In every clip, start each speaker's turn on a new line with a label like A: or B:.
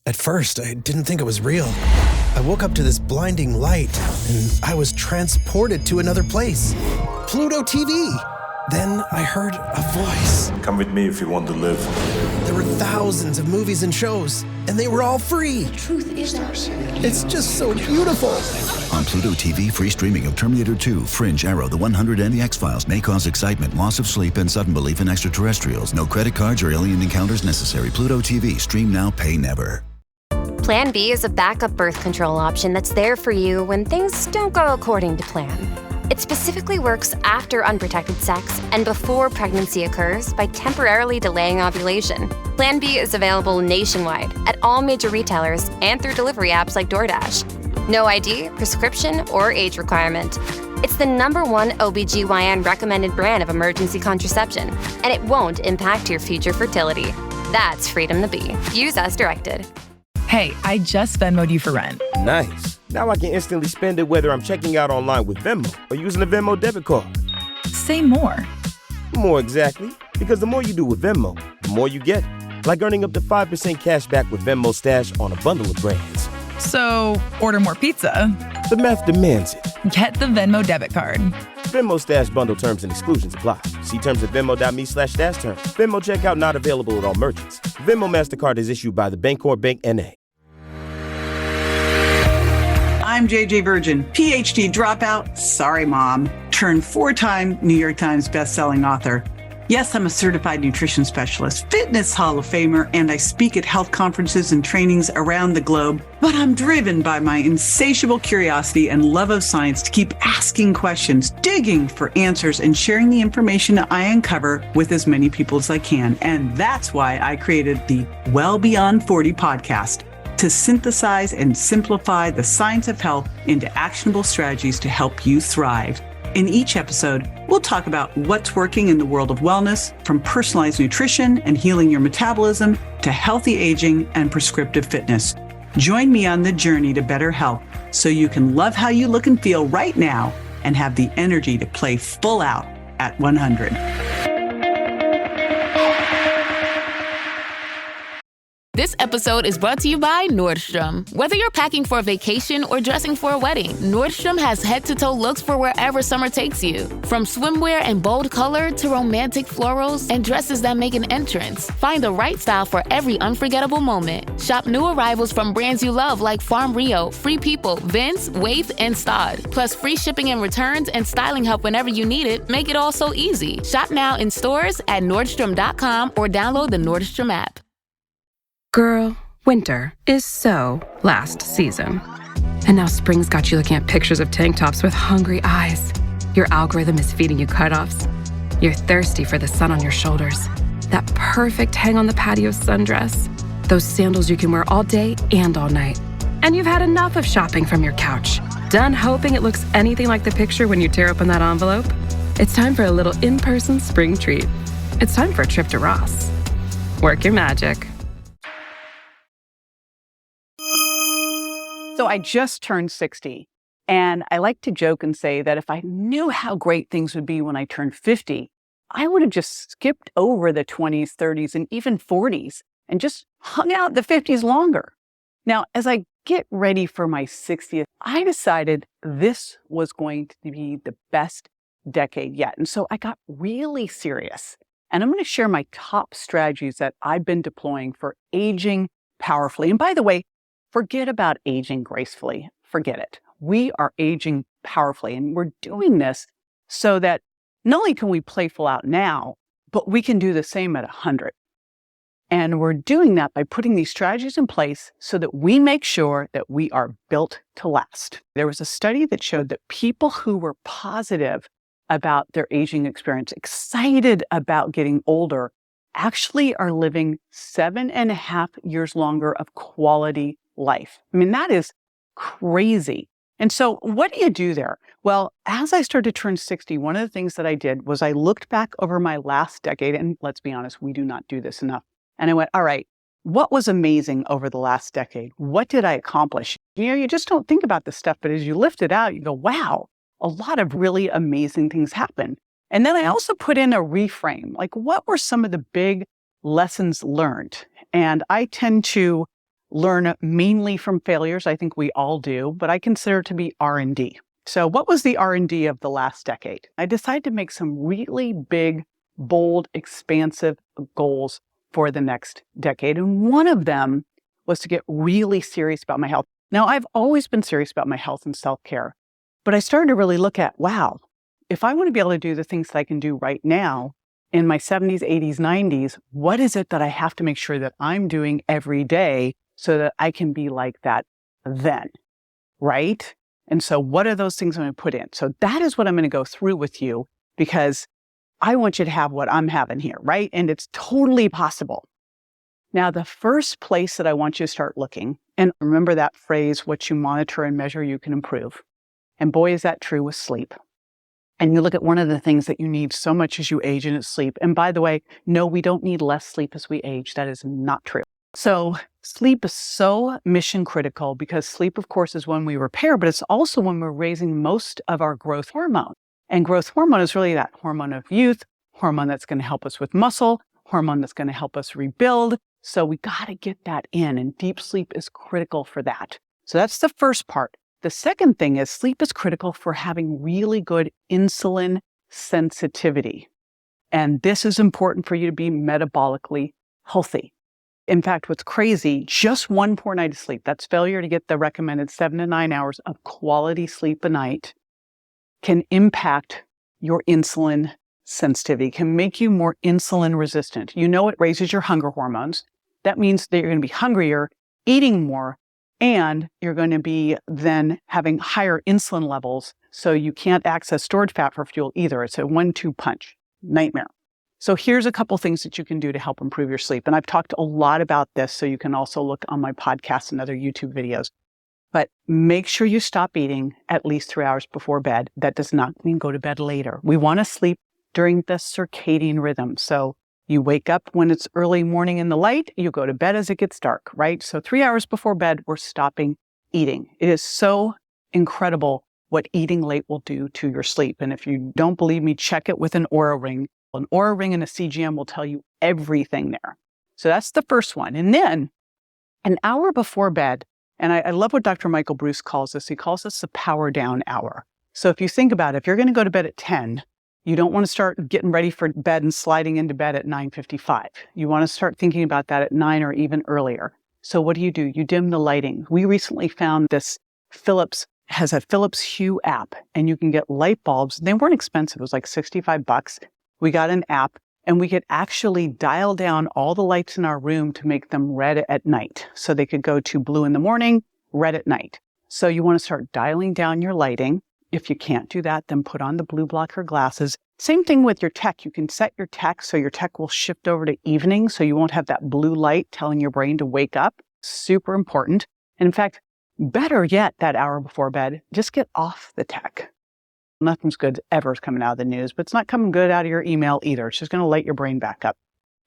A: At first, I didn't think it was real. I woke up to this blinding light, and I was transported to another place. Pluto TV! Then I heard a voice.
B: Come with me if you want to live.
A: There were thousands of movies and shows, and they were all free.
C: The truth is ours.
A: It's just so beautiful.
D: On Pluto TV, free streaming of Terminator 2, Fringe, Arrow, The 100, and The X-Files may cause excitement, loss of sleep, and sudden belief in extraterrestrials. No credit cards or alien encounters necessary. Pluto TV. Stream now, pay never.
E: Plan B is a backup birth control option that's there for you when things don't go according to plan. It specifically works after unprotected sex and before pregnancy occurs by temporarily delaying ovulation. Plan B is available nationwide at all major retailers and through delivery apps like DoorDash. No ID, prescription, or age requirement. It's the #1 OBGYN recommended brand of emergency contraception, and it won't impact your future fertility. That's freedom to be. Use as directed.
F: Hey, I just Venmo'd you for rent.
G: Nice. Now I can instantly spend it whether I'm checking out online with Venmo or using a Venmo debit card.
F: Say more.
G: More exactly. Because the more you do with Venmo, the more you get. Like earning up to 5% cash back with Venmo Stash on a bundle of brands.
F: So, order more pizza.
G: The math demands it.
F: Get the Venmo debit card.
G: Venmo Stash bundle terms and exclusions apply. See terms at venmo.me/stash terms. Venmo checkout not available at all merchants. Venmo MasterCard is issued by the Bancorp Bank N.A.
H: I'm JJ Virgin, PhD dropout, sorry mom, turned 4-time New York Times bestselling author. Yes, I'm a certified nutrition specialist, fitness Hall of Famer, and I speak at health conferences and trainings around the globe. But I'm driven by my insatiable curiosity and love of science to keep asking questions, digging for answers, and sharing the information I uncover with as many people as I can. And that's why I created the Well Beyond 40 podcast, to synthesize and simplify the science of health into actionable strategies to help you thrive. In each episode, we'll talk about what's working in the world of wellness, from personalized nutrition and healing your metabolism to healthy aging and prescriptive fitness. Join me on the journey to better health so you can love how you look and feel right now and have the energy to play full out at 100.
I: This episode is brought to you by Nordstrom. Whether you're packing for a vacation or dressing for a wedding, Nordstrom has head-to-toe looks for wherever summer takes you. From swimwear and bold color to romantic florals and dresses that make an entrance, find the right style for every unforgettable moment. Shop new arrivals from brands you love like Farm Rio, Free People, Vince, Wait, and Stod. Plus free shipping and returns and styling help whenever you need it make it all so easy. Shop now in stores at Nordstrom.com or download the Nordstrom app.
J: Girl, winter is so last season. And now spring's got you looking at pictures of tank tops with hungry eyes. Your algorithm is feeding you cutoffs. You're thirsty for the sun on your shoulders. That perfect hang on the patio sundress. Those sandals you can wear all day and all night. And you've had enough of shopping from your couch. Done hoping it looks anything like the picture when you tear open that envelope? It's time for a little in-person spring treat. It's time for a trip to Ross. Work your magic.
H: So I just turned 60, and I like to joke and say that if I knew how great things would be when I turned 50, I would have just skipped over the 20s, 30s, and even 40s and just hung out the 50s longer. Now, as I get ready for my 60th, I decided this was going to be the best decade yet. And so I got really serious, and I'm going to share my top strategies that I've been deploying for aging powerfully. And by the way, forget about aging gracefully. Forget it. We are aging powerfully, and we're doing this so that not only can we play full out now, but we can do the same at 100. And we're doing that by putting these strategies in place so that we make sure that we are built to last. There was a study that showed that people who were positive about their aging experience, excited about getting older, actually are living 7.5 years longer of quality life. I mean, that is crazy. And so what do you do there? Well, as I started to turn 60, one of the things that I did was I looked back over my last decade, and let's be honest, we do not do this enough. And I went, all right, what was amazing over the last decade? What did I accomplish? You know, you just don't think about this stuff, but as you lift it out, you go, wow, a lot of really amazing things happened. And then I also put in a reframe, like what were some of the big lessons learned? And I tend to learn mainly from failures. I think we all do, but I consider it to be R&D. So what was the R&D of the last decade? I decided to make some really big, bold, expansive goals for the next decade. And one of them was to get really serious about my health. Now, I've always been serious about my health and self-care, but I started to really look at, wow, if I want to be able to do the things that I can do right now in my 70s, 80s, 90s, what is it that I have to make sure that I'm doing every day so that I can be like that then, right? And so what are those things I'm going to put in? So that is what I'm going to go through with you, because I want you to have what I'm having here, right? And it's totally possible. Now, the first place that I want you to start looking, and remember that phrase, what you monitor and measure, you can improve. And boy, is that true with sleep. And you look at one of the things that you need so much as you age, and it's sleep. And by the way, no, we don't need less sleep as we age. That is not true. So sleep is so mission critical, because sleep, of course, is when we repair, but it's also when we're raising most of our growth hormone. And growth hormone is really that hormone of youth, hormone that's going to help us with muscle, hormone that's going to help us rebuild. So we got to get that in, and deep sleep is critical for that. So that's the first part. The second thing is sleep is critical for having really good insulin sensitivity. And this is important for you to be metabolically healthy. In fact, what's crazy, just one poor night of sleep, that's failure to get the recommended 7 to 9 hours of quality sleep a night, can impact your insulin sensitivity, can make you more insulin resistant. You know, it raises your hunger hormones. That means that you're going to be hungrier, eating more, and you're going to be then having higher insulin levels. So you can't access stored fat for fuel either. It's a 1-2 punch nightmare. So here's a couple things that you can do to help improve your sleep. And I've talked a lot about this, so you can also look on my podcast and other YouTube videos. But make sure you stop eating at least 3 hours before bed. That does not mean go to bed later. We want to sleep during the circadian rhythm. So you wake up when it's early morning in the light, you go to bed as it gets dark, right? So 3 hours before bed, we're stopping eating. It is so incredible what eating late will do to your sleep. And if you don't believe me, check it with an Oura Ring. An Oura Ring and a CGM will tell you everything there. So that's the first one. And then an hour before bed, and I love what Dr. Michael Bruce calls this. He calls this the power down hour. So if you think about it, if you're going to go to bed at 10, you don't want to start getting ready for bed and sliding into bed at 9:55. You want to start thinking about that at 9 or even earlier. So what do? You dim the lighting. We recently found this Philips has a Philips Hue app, and you can get light bulbs. They weren't expensive. It was like $65. We got an app, and we could actually dial down all the lights in our room to make them red at night. So they could go to blue in the morning, red at night. So you want to start dialing down your lighting. If you can't do that, then put on the blue blocker glasses. Same thing with your tech. You can set your tech so your tech will shift over to evening, so you won't have that blue light telling your brain to wake up. Super important. And in fact, better yet, that hour before bed, just get off the tech. Nothing's good ever is coming out of the news, but it's not coming good out of your email either. It's just going to light your brain back up.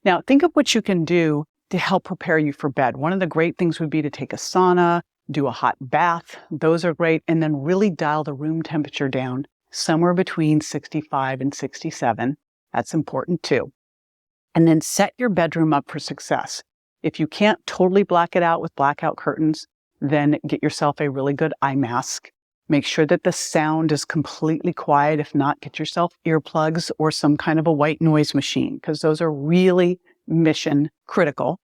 H: Now, think of what you can do to help prepare you for bed. One of the great things would be to take a sauna, do a hot bath. Those are great. And then really dial the room temperature down somewhere between 65 and 67. That's important too. And then set your bedroom up for success. If you can't totally black it out with blackout curtains, then get yourself a really good eye mask. Make sure that the sound is completely quiet. If not, get yourself earplugs or some kind of a white noise machine, because those are really mission critical.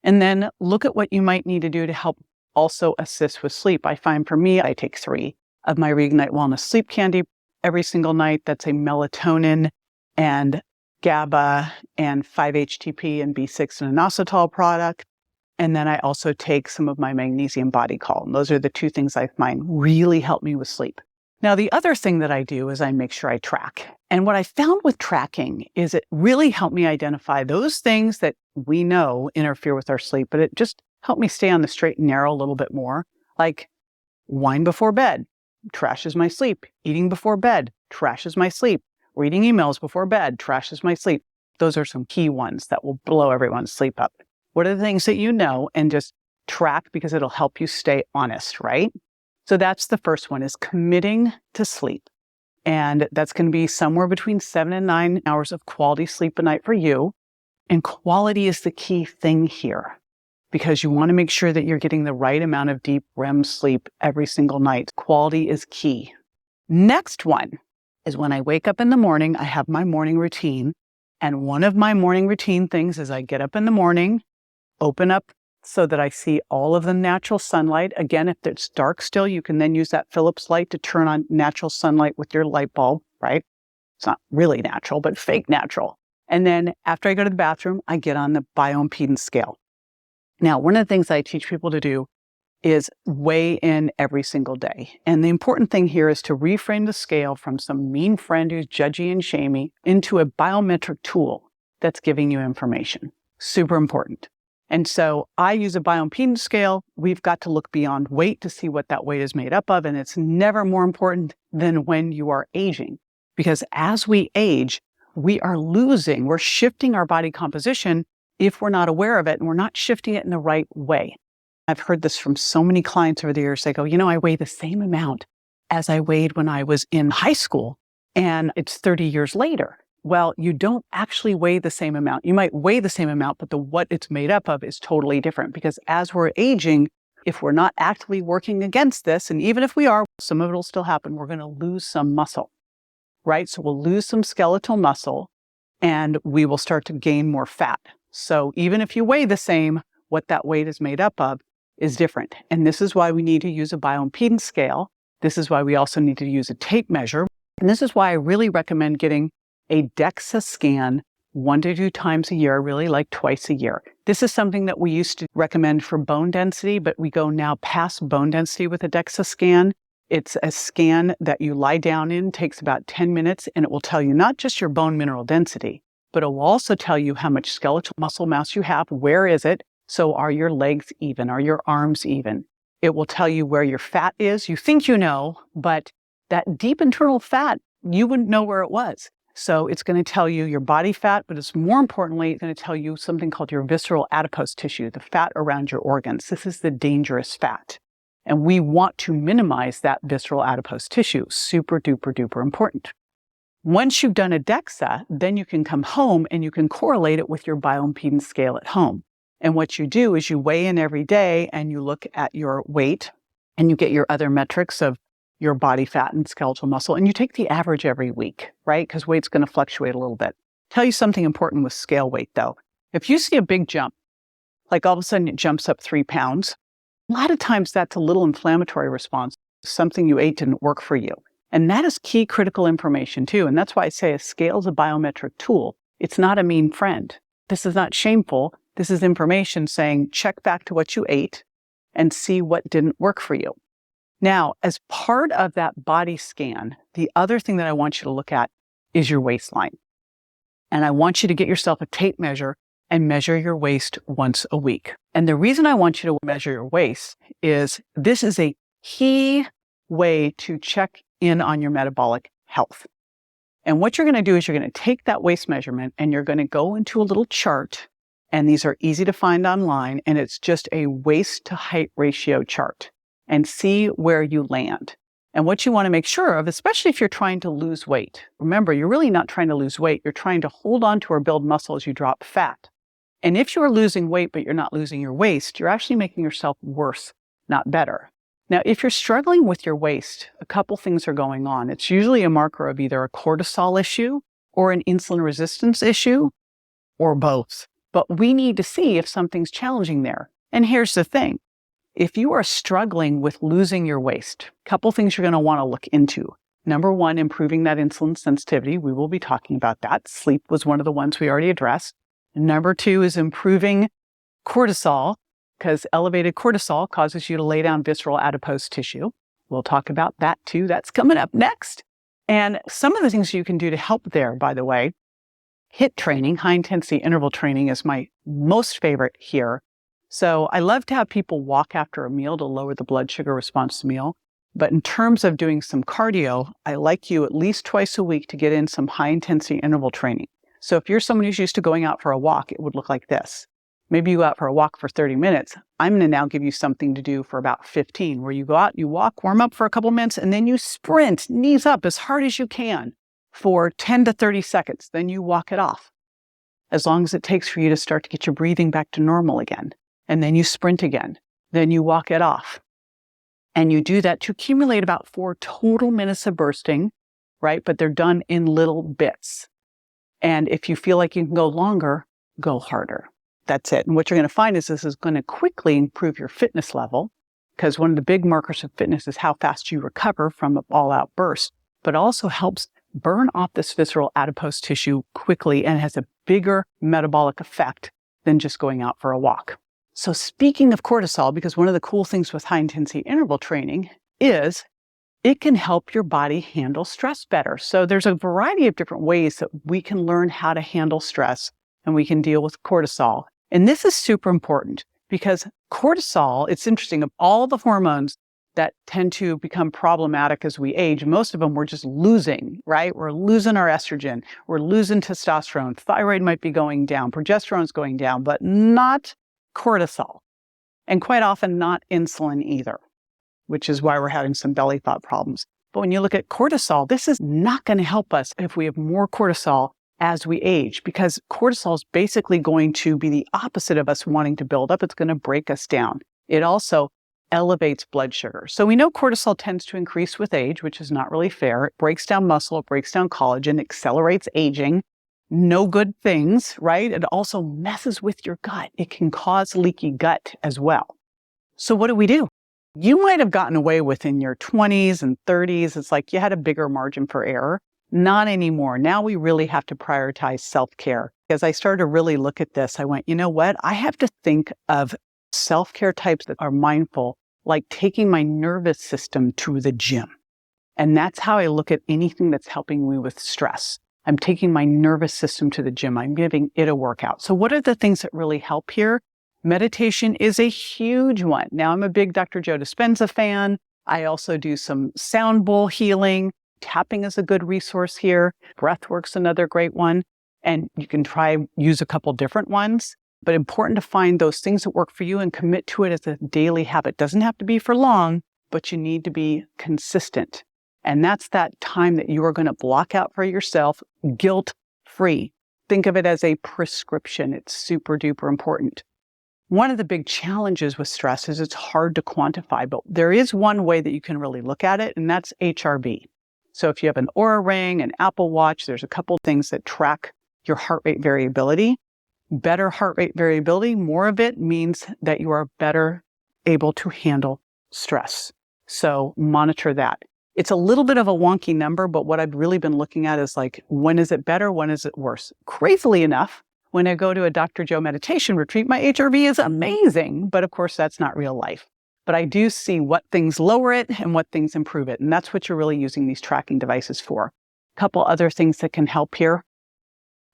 H: And then look at what you might need to do to help also assist with sleep. I find for me, I take 3 of my Reignite Wellness Sleep Candy every single night. That's a melatonin and GABA and 5-HTP and B6 and inositol product. And then I also take some of my magnesium body calm. Those are the 2 things I find really help me with sleep. Now, the other thing that I do is I make sure I track. And what I found with tracking is it really helped me identify those things that we know interfere with our sleep, but it just helped me stay on the straight and narrow a little bit more. Like wine before bed, trashes my sleep. Eating before bed, trashes my sleep. Reading emails before bed, trashes my sleep. Those are some key ones that will blow everyone's sleep up. What are the things that you know, and just track, because it'll help you stay honest, right? So that's the first one, is committing to sleep. And that's going to be somewhere between 7 and 9 hours of quality sleep a night for you. And quality is the key thing here, because you want to make sure that you're getting the right amount of deep REM sleep every single night. Quality is key. Next one is when I wake up in the morning, I have my morning routine. And one of my morning routine things is I get up in the morning, open up so that I see all of the natural sunlight. Again, if it's dark still, you can then use that Philips light to turn on natural sunlight with your light bulb, right? It's not really natural, but fake natural. And then after I go to the bathroom, I get on the bioimpedance scale. Now, one of the things I teach people to do is weigh in every single day. And the important thing here is to reframe the scale from some mean friend who's judgy and shamey into a biometric tool that's giving you information. Super important. And so I use a bioimpedance scale. We've got to look beyond weight to see what that weight is made up of. And it's never more important than when you are aging. Because as we age, we're shifting our body composition if we're not aware of it and we're not shifting it in the right way. I've heard this from so many clients over the years. They go, I weigh the same amount as I weighed when I was in high school, and it's 30 years later. Well, you don't actually weigh the same amount. You might weigh the same amount, but what it's made up of is totally different, because as we're aging, if we're not actively working against this, and even if we are, some of it will still happen, we're going to lose some muscle, right? So we'll lose some skeletal muscle and we will start to gain more fat. So even if you weigh the same, what that weight is made up of is different. And this is why we need to use a bioimpedance scale. This is why we also need to use a tape measure. And this is why I really recommend getting a DEXA scan 1 to 2 times a year, I really like twice a year. This is something that we used to recommend for bone density, but we go now past bone density with a DEXA scan. It's a scan that you lie down in, takes about 10 minutes, and it will tell you not just your bone mineral density, but it will also tell you how much skeletal muscle mass you have, where is it, so are your legs even, are your arms even. It will tell you where your fat is. You think you know, but that deep internal fat, you wouldn't know where it was. So it's going to tell you your body fat, but it's more importantly, it's going to tell you something called your visceral adipose tissue, the fat around your organs. This is the dangerous fat. And we want to minimize that visceral adipose tissue. Super duper duper important. Once you've done a DEXA, then you can come home and you can correlate it with your bioimpedance scale at home. And what you do is you weigh in every day and you look at your weight and you get your other metrics of your body fat and skeletal muscle, and you take the average every week, right? Because weight's going to fluctuate a little bit. Tell you something important with scale weight though. If you see a big jump, like all of a sudden it jumps up 3 pounds, a lot of times that's a little inflammatory response. Something you ate didn't work for you. And that is key critical information too. And that's why I say a scale is a biometric tool. It's not a mean friend. This is not shameful. This is information saying, check back to what you ate and see what didn't work for you. Now, as part of that body scan, the other thing that I want you to look at is your waistline. And I want you to get yourself a tape measure and measure your waist once a week. And the reason I want you to measure your waist is this is a key way to check in on your metabolic health. And what you're going to do is you're going to take that waist measurement and you're going to go into a little chart. And these are easy to find online. And it's just a waist to height ratio chart. And see where you land. And what you want to make sure of, especially if you're trying to lose weight. Remember, you're really not trying to lose weight. You're trying to hold on to or build muscle as you drop fat. And if you're losing weight, but you're not losing your waist, you're actually making yourself worse, not better. Now, if you're struggling with your waist, a couple things are going on. It's usually a marker of either a cortisol issue or an insulin resistance issue or both. But we need to see if something's challenging there. And here's the thing. If you are struggling with losing your waist, a couple things you're going to want to look into. Number one, improving that insulin sensitivity. We will be talking about that. Sleep was one of the ones we already addressed. Number two is improving cortisol, because elevated cortisol causes you to lay down visceral adipose tissue. We'll talk about that too. That's coming up next. And some of the things you can do to help there, by the way, HIIT training, high intensity interval training, is my most favorite here. So I love to have people walk after a meal to lower the blood sugar response to meal. But in terms of doing some cardio, I like you at least twice a week to get in some high intensity interval training. So if you're someone who's used to going out for a walk, it would look like this. Maybe you go out for a walk for 30 minutes. I'm going to now give you something to do for about 15, where you go out, you walk, warm up for a couple minutes, and then you sprint knees up as hard as you can for 10 to 30 seconds. Then you walk it off, as long as it takes for you to start to get your breathing back to normal again. and then you sprint again. Then you walk it off. And you do that to accumulate about 4 total minutes of bursting, right? But they're done in little bits. And if you feel like you can go longer, go harder. That's it. And what you're going to find is this is going to quickly improve your fitness level, because one of the big markers of fitness is how fast you recover from an all-out burst, but also helps burn off this visceral adipose tissue quickly and has a bigger metabolic effect than just going out for a walk. So speaking of cortisol, because one of the cool things with high-intensity interval training is it can help your body handle stress better. So there's a variety of different ways that we can learn how to handle stress and we can deal with cortisol. And this is super important because cortisol, it's interesting, of all the hormones that tend to become problematic as we age, most of them we're just losing, right? We're losing our estrogen, we're losing testosterone, thyroid might be going down, progesterone's going down, but not cortisol, and quite often not insulin either, which is why we're having some belly fat problems. But when you look at cortisol, this is not going to help us if we have more cortisol as we age, because cortisol is basically going to be the opposite of us wanting to build up. It's going to break us down. It also elevates blood sugar. So we know cortisol tends to increase with age, which is not really fair. It breaks down muscle, it breaks down collagen, accelerates aging. No good things, right? It also messes with your gut. It can cause leaky gut as well. So what do? You might have gotten away with in your 20s and 30s. It's like you had a bigger margin for error. Not anymore. Now we really have to prioritize self-care. As I started to really look at this, I went, you know what? I have to think of self-care types that are mindful, like taking my nervous system to the gym. And that's how I look at anything that's helping me with stress. I'm taking my nervous system to the gym. I'm giving it a workout. So what are the things that really help here? Meditation is a huge one. Now, I'm a big Dr. Joe Dispenza fan. I also do some sound bowl healing. Tapping is a good resource here. Breathwork's another great one. And you can use a couple different ones. But important to find those things that work for you and commit to it as a daily habit. Doesn't have to be for long, but you need to be consistent. And that's that time that you are going to block out for yourself, guilt-free. Think of it as a prescription. It's super duper important. One of the big challenges with stress is it's hard to quantify, but there is one way that you can really look at it, and that's HRV. So if you have an Oura Ring, an Apple Watch, there's a couple things that track your heart rate variability. Better heart rate variability, more of it means that you are better able to handle stress. So monitor that. It's a little bit of a wonky number, but what I've really been looking at is like, when is it better? When is it worse? Crazily enough, when I go to a Dr. Joe meditation retreat, my HRV is amazing, but of course that's not real life. But I do see what things lower it and what things improve it. And that's what you're really using these tracking devices for. A couple other things that can help here.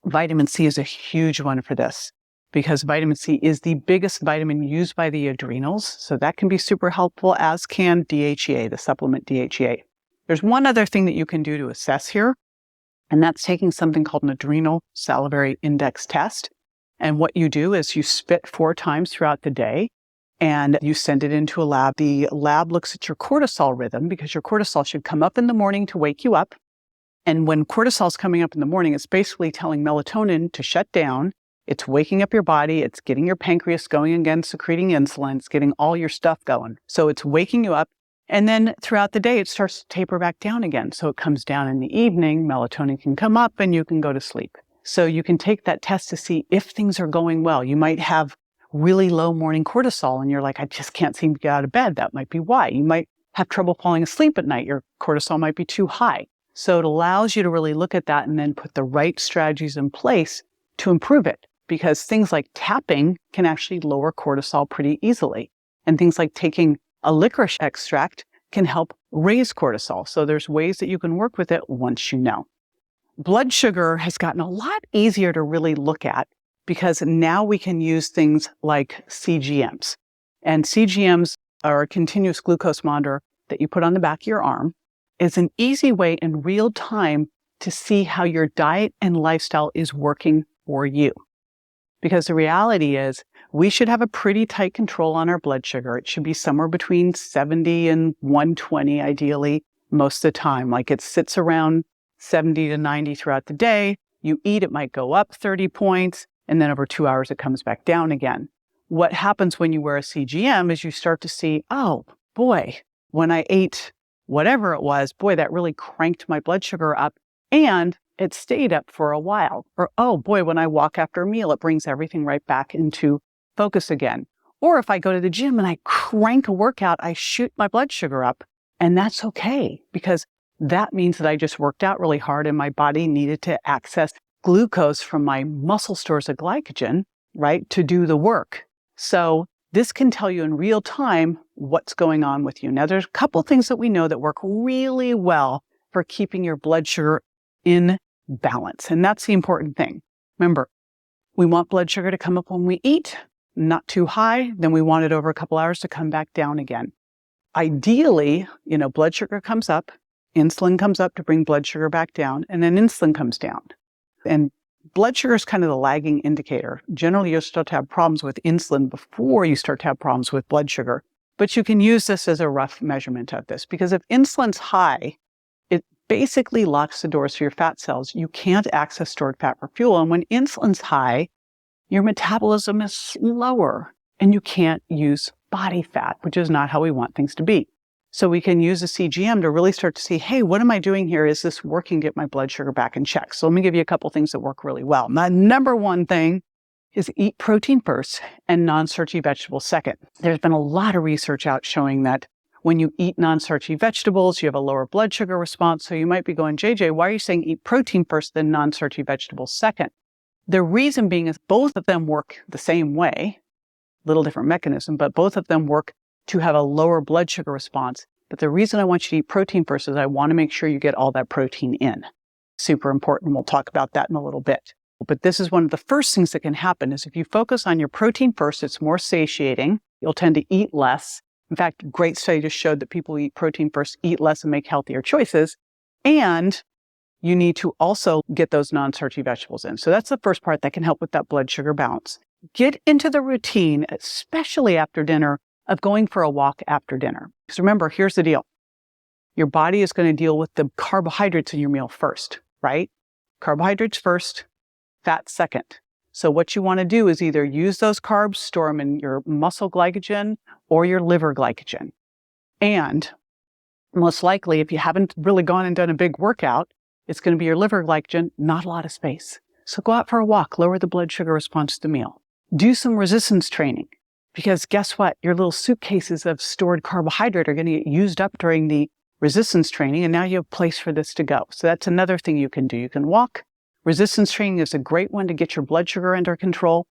H: Vitamin C is a huge one for this because vitamin C is the biggest vitamin used by the adrenals. So that can be super helpful, as can DHEA, the supplement DHEA. There's one other thing that you can do to assess here, and that's taking something called an adrenal salivary index test. And what you do is you spit 4 times throughout the day and you send it into a lab. The lab looks at your cortisol rhythm because your cortisol should come up in the morning to wake you up. And when cortisol is coming up in the morning, it's basically telling melatonin to shut down. It's waking up your body. It's getting your pancreas going again, secreting insulin. It's getting all your stuff going. So it's waking you up. And then throughout the day, it starts to taper back down again. So it comes down in the evening, melatonin can come up and you can go to sleep. So you can take that test to see if things are going well. You might have really low morning cortisol and you're like, I just can't seem to get out of bed. That might be why. You might have trouble falling asleep at night. Your cortisol might be too high. So it allows you to really look at that and then put the right strategies in place to improve it, because things like tapping can actually lower cortisol pretty easily. And things like taking a licorice extract can help raise cortisol. So there's ways that you can work with it once you know. Blood sugar has gotten a lot easier to really look at because now we can use things like CGMs. And CGMs are a continuous glucose monitor that you put on the back of your arm. It's an easy way in real time to see how your diet and lifestyle is working for you. Because the reality is we should have a pretty tight control on our blood sugar. It should be somewhere between 70 and 120 ideally most of the time. Like it sits around 70 to 90 throughout the day. You eat, it might go up 30 points, and then over 2 hours it comes back down again. what happens when you wear a CGM is you start to see, oh boy, when I ate whatever it was, boy, that really cranked my blood sugar up and it stayed up for a while. Or, oh boy, when I walk after a meal, it brings everything right back into focus again. Or if I go to the gym and I crank a workout, I shoot my blood sugar up. And that's okay, because that means that I just worked out really hard and my body needed to access glucose from my muscle stores of glycogen, right, to do the work. So this can tell you in real time what's going on with you. Now, there's a couple things that we know that work really well for keeping your blood sugar in balance. And that's the important thing. Remember, we want blood sugar to come up when we eat, not too high. Then we want it over a couple hours to come back down again. Ideally, blood sugar comes up, insulin comes up to bring blood sugar back down, and then insulin comes down. And blood sugar is kind of the lagging indicator. Generally, you'll start to have problems with insulin before you start to have problems with blood sugar. But you can use this as a rough measurement of this, because if insulin's high, it basically locks the doors for your fat cells. You can't access stored fat for fuel. And when insulin's high, your metabolism is slower and you can't use body fat, which is not how we want things to be. So we can use a CGM to really start to see, hey, what am I doing here? Is this working to get my blood sugar back in check? So let me give you a couple things that work really well. My number one thing is eat protein first and non-starchy vegetables second. There's been a lot of research out showing that when you eat non-starchy vegetables, you have a lower blood sugar response. So you might be going, JJ, why are you saying eat protein first, then non-starchy vegetables second? The reason being is both of them work the same way, little different mechanism, but both of them work to have a lower blood sugar response. But the reason I want you to eat protein first is I want to make sure you get all that protein in. Super important. We'll talk about that in a little bit. But this is one of the first things that can happen is if you focus on your protein first, it's more satiating. You'll tend to eat less. In fact, a great study just showed that people who eat protein first eat less and make healthier choices. And you need to also get those non-starchy vegetables in. So that's the first part that can help with that blood sugar balance. Get into the routine, especially after dinner, of going for a walk after dinner. Because remember, here's the deal. Your body is going to deal with the carbohydrates in your meal first, right? Carbohydrates first, fat second. So what you want to do is either use those carbs, store them in your muscle glycogen or your liver glycogen. And most likely, if you haven't really gone and done a big workout, it's going to be your liver glycogen, not a lot of space. So go out for a walk, lower the blood sugar response to the meal. Do some resistance training, because guess what? Your little suitcases of stored carbohydrate are going to get used up during the resistance training, and now you have a place for this to go. So that's another thing you can do. You can walk. Resistance training is a great one to get your blood sugar under control.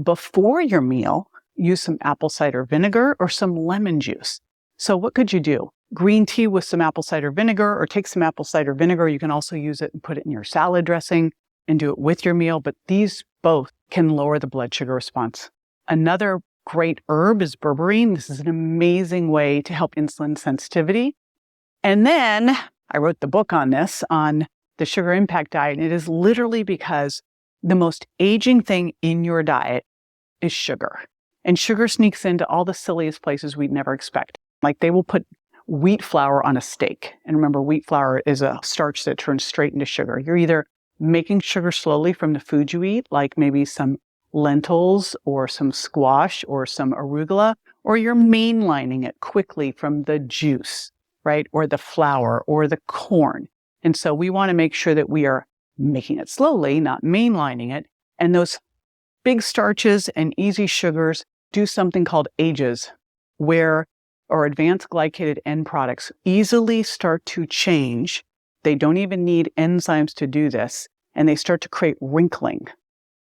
H: Before your meal, use some apple cider vinegar or some lemon juice. So what could you do? Green tea with some apple cider vinegar, or take some apple cider vinegar. You can also use it and put it in your salad dressing and do it with your meal. But these both can lower the blood sugar response. Another great herb is berberine. This is an amazing way to help insulin sensitivity. And then I wrote the book on this, on the sugar impact diet. And it is literally because the most aging thing in your diet is sugar. And sugar sneaks into all the silliest places we'd never expect. Like they will put wheat flour on a steak. And remember, wheat flour is a starch that turns straight into sugar. You're either making sugar slowly from the food you eat, like maybe some lentils or some squash or some arugula, or you're mainlining it quickly from the juice, right? Or the flour or the corn. And so we want to make sure that we are making it slowly, not mainlining it. And those big starches and easy sugars do something called AGEs, where or advanced glycated end products easily start to change. They don't even need enzymes to do this. And they start to create wrinkling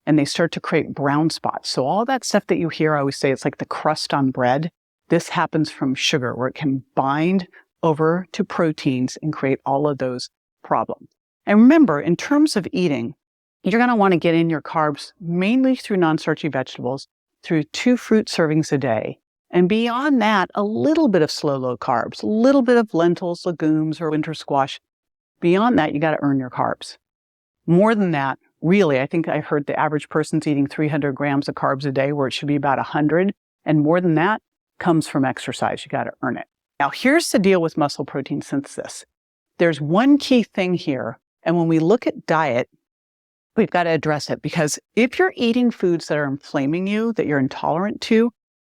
H: and they start to create brown spots. So all that stuff that you hear, I always say it's like the crust on bread. This happens from sugar, where it can bind over to proteins and create all of those problems. And remember, in terms of eating, you're going to want to get in your carbs mainly through non-starchy vegetables, through 2 fruit servings a day. And beyond that, a little bit of slow, low carbs, a little bit of lentils, legumes, or winter squash. Beyond that, you got to earn your carbs. More than that, really, I think I heard the average person's eating 300 grams of carbs a day, where it should be about 100. And more than that comes from exercise. You got to earn it. Now, here's the deal with muscle protein synthesis. There's one key thing here. And when we look at diet, we've got to address it, because if you're eating foods that are inflaming you, that you're intolerant to,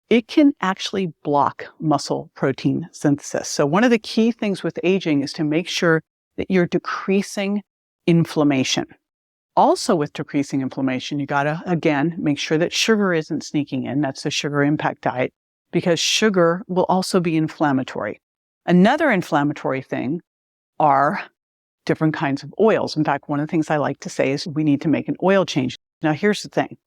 H: it can actually block muscle protein synthesis. So one of the key things with aging is to make sure that you're decreasing inflammation. Also with decreasing inflammation, you got to, again, make sure that sugar isn't sneaking in. That's the sugar impact diet, because sugar will also be inflammatory. Another inflammatory thing are different kinds of oils. In fact, one of the things I like to say is we need to make an oil change. Now, here's the thing.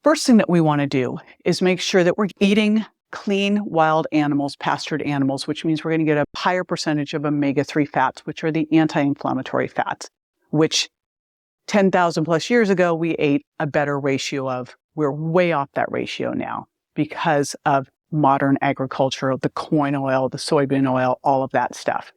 H: First thing that we want to do is make sure that we're eating clean wild animals, pastured animals, which means we're going to get a higher percentage of omega-3 fats, which are the anti-inflammatory fats, which 10,000 plus years ago, we ate a better ratio of. We're way off that ratio now because of modern agriculture, the corn oil, the soybean oil, all of that stuff.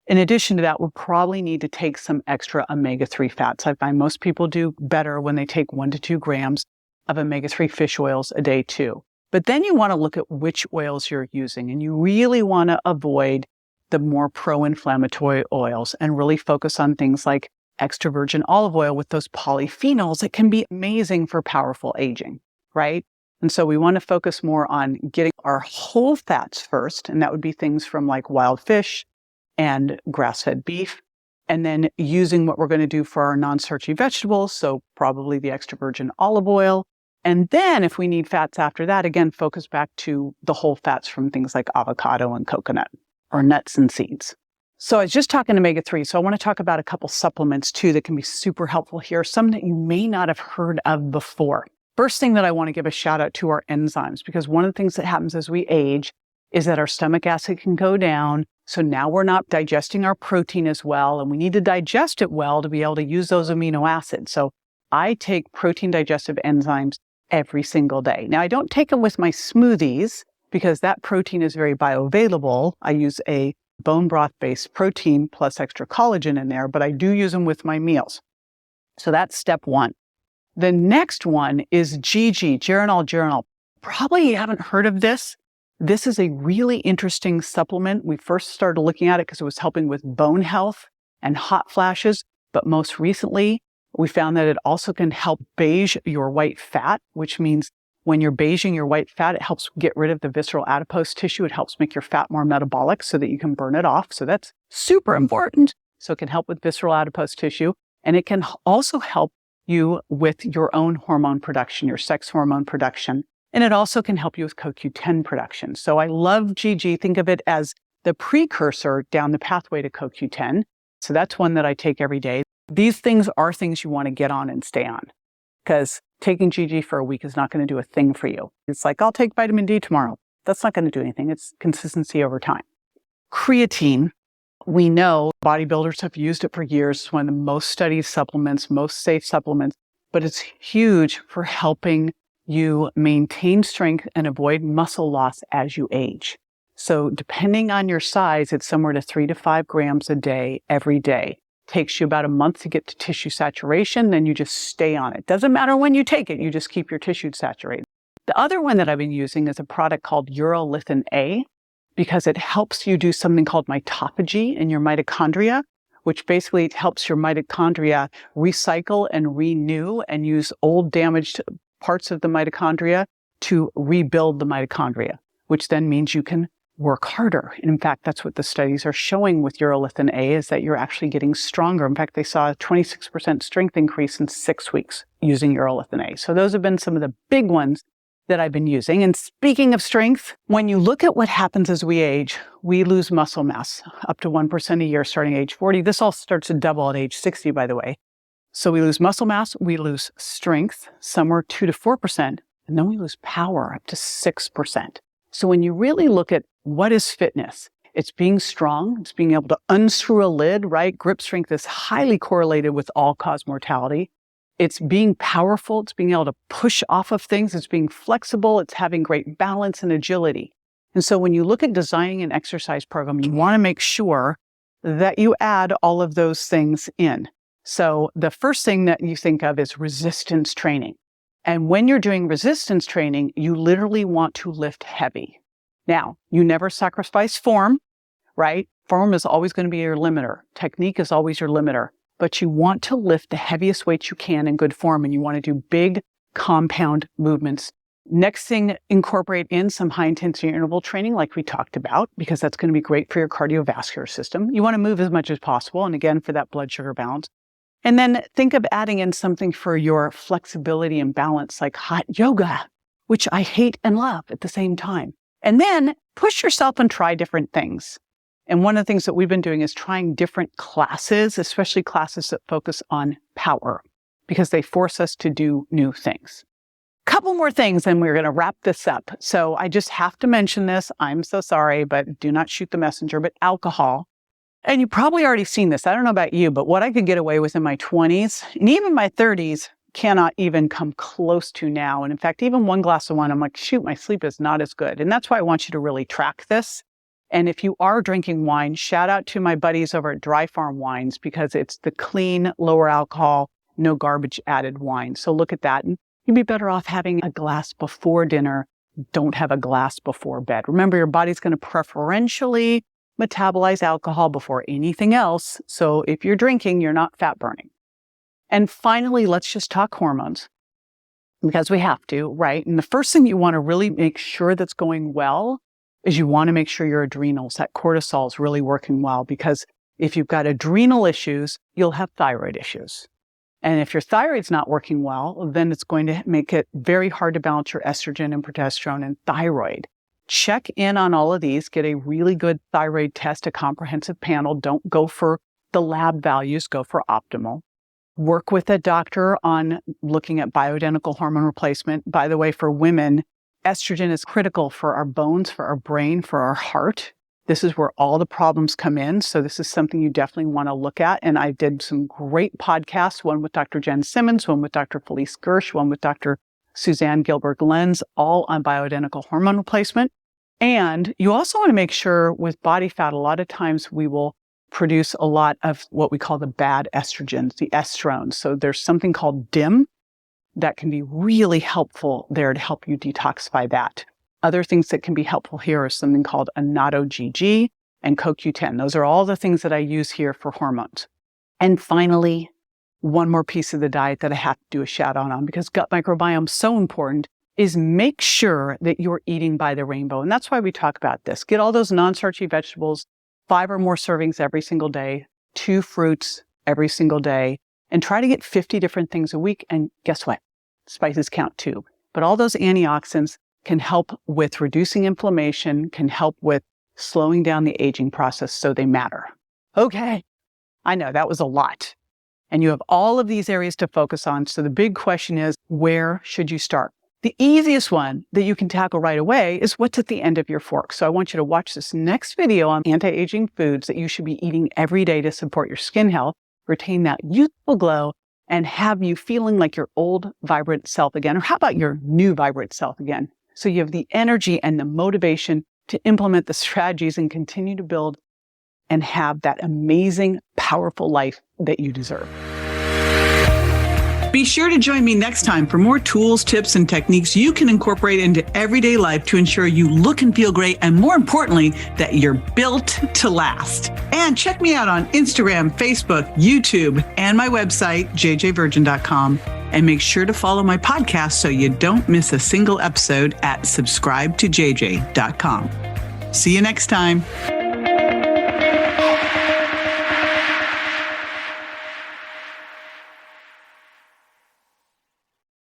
H: In addition to that, we'll probably need to take some extra omega-3 fats. I find most people do better when they take 1 to 2 grams of omega-3 fish oils a day too. But then you want to look at which oils you're using, and you really want to avoid the more pro-inflammatory oils and really focus on things like extra virgin olive oil with those polyphenols that can be amazing for powerful aging, right? And so we want to focus more on getting our whole fats first, and that would be things from like wild fish and grass-fed beef, and then using what we're going to do for our non-starchy vegetables, so probably the extra virgin olive oil. And then if we need fats after that, again, focus back to the whole fats from things like avocado and coconut or nuts and seeds. So I was just talking omega-3, so I want to talk about a couple supplements too that can be super helpful here, some that you may not have heard of before. First thing that I want to give a shout out to are enzymes, because one of the things that happens as we age is that our stomach acid can go down. So now we're not digesting our protein as well, and we need to digest it well to be able to use those amino acids. So I take protein digestive enzymes every single day. Now I don't take them with my smoothies because that protein is very bioavailable. I use a bone broth-based protein plus extra collagen in there, but I do use them with my meals. So that's step one. The next one is Geranol. Probably you haven't heard of this. This is a really interesting supplement. We first started looking at it because it was helping with bone health and hot flashes, but most recently we found that it also can help beige your white fat, which means when you're beiging your white fat, it helps get rid of the visceral adipose tissue. It helps make your fat more metabolic so that you can burn it off. So that's super important. So it can help with visceral adipose tissue, and it can also help you with your own hormone production, your sex hormone production. And it also can help you with CoQ10 production. So I love GG. Think of it as the precursor down the pathway to CoQ10. So that's one that I take every day. These things are things you want to get on and stay on, because taking GG for a week is not going to do a thing for you. It's like, I'll take vitamin D tomorrow. That's not going to do anything. It's consistency over time. Creatine, we know bodybuilders have used it for years. It's one of the most studied supplements, most safe supplements, but it's huge for helping you maintain strength and avoid muscle loss as you age. So depending on your size, it's somewhere to 3 to 5 grams a day, every day. Takes you about a month to get to tissue saturation, then you just stay on it. Doesn't matter when you take it, you just keep your tissue saturated. The other one that I've been using is a product called urolithin A, because it helps you do something called mitophagy in your mitochondria, which basically helps your mitochondria recycle and renew and use old damaged parts of the mitochondria to rebuild the mitochondria, which then means you can work harder. And in fact, that's what the studies are showing with urolithin A, is that you're actually getting stronger. In fact, they saw a 26% strength increase in 6 weeks using urolithin A. So those have been some of the big ones that I've been using. And speaking of strength, when you look at what happens as we age, we lose muscle mass up to 1% a year starting at age 40. This all starts to double at age 60, by the way. So we lose muscle mass, we lose strength, somewhere 2 to 4%, and then we lose power up to 6%. So when you really look at what is fitness, it's being strong, it's being able to unscrew a lid, right? Grip strength is highly correlated with all-cause mortality. It's being powerful, it's being able to push off of things, it's being flexible, it's having great balance and agility. And so when you look at designing an exercise program, you want to make sure that you add all of those things in. So the first thing that you think of is resistance training. And when you're doing resistance training, you literally want to lift heavy. Now, you never sacrifice form, right? Form is always going to be your limiter. Technique is always your limiter. but you want to lift the heaviest weights you can in good form, and you want to do big compound movements. Next thing, incorporate in some high-intensity interval training like we talked about, because that's going to be great for your cardiovascular system. You want to move as much as possible, and again, for that blood sugar balance. And then think of adding in something for your flexibility and balance, like hot yoga, which I hate and love at the same time. And then push yourself and try different things. And one of the things that we've been doing is trying different classes, especially classes that focus on power, because they force us to do new things. Couple more things and we're going to wrap this up. So I just have to mention this. I'm so sorry, but do not shoot the messenger, but alcohol. And you've probably already seen this. I don't know about you, but what I could get away with in my 20s and even my 30s cannot even come close to now. And in fact, even one glass of wine, I'm like, shoot, my sleep is not as good. And that's why I want you to really track this. And if you are drinking wine, shout out to my buddies over at Dry Farm Wines, because it's the clean, lower alcohol, no garbage added wine. So look at that. And you'd be better off having a glass before dinner. Don't have a glass before bed. Remember, your body's going to preferentially metabolize alcohol before anything else. So if you're drinking, you're not fat burning. And finally, let's just talk hormones, because we have to, right? And the first thing you want to really make sure that's going well is you want to make sure your adrenals, that cortisol, is really working well, because if you've got adrenal issues, you'll have thyroid issues. And if your thyroid's not working well, then it's going to make it very hard to balance your estrogen and progesterone and thyroid. Check in on all of these, get a really good thyroid test, a comprehensive panel. Don't go for the lab values, go for optimal. Work with a doctor on looking at bioidentical hormone replacement. By the way, for women, estrogen is critical for our bones, for our brain, for our heart. This is where all the problems come in. So this is something you definitely want to look at. And I did some great podcasts, one with Dr. Jen Simmons, one with Dr. Felice Gersh, one with Dr. Suzanne Gilbert-Lenz, all on bioidentical hormone replacement. And you also want to make sure with body fat, a lot of times we will produce a lot of what we call the bad estrogens, the estrones. So there's something called DIM that can be really helpful there to help you detoxify that. Other things that can be helpful here are something called Annatto-GG and CoQ10. Those are all the things that I use here for hormones. And finally, one more piece of the diet that I have to do a shout out on, because gut microbiome is so important, is make sure that you're eating by the rainbow. And that's why we talk about this. Get all those non-starchy vegetables, 5 or more servings every single day, 2 fruits every single day, and try to get 50 different things a week. And guess what? Spices count too. But all those antioxidants can help with reducing inflammation, can help with slowing down the aging process, so they matter. Okay, I know that was a lot. And you have all of these areas to focus on. So the big question is, where should you start? The easiest one that you can tackle right away is what's at the end of your fork. So I want you to watch this next video on anti-aging foods that you should be eating every day to support your skin health, retain that youthful glow, and have you feeling like your old, vibrant self again. Or how about your new, vibrant self again? So you have the energy and the motivation to implement the strategies and continue to build and have that amazing, powerful life that you deserve.
B: Be sure to join me next time for more tools, tips, and techniques you can incorporate into everyday life to ensure you look and feel great, and more importantly, that you're built to last. And check me out on Instagram, Facebook, YouTube, and my website, jjvirgin.com. And make sure to follow my podcast so you don't miss a single episode at subscribetojj.com. See you next time.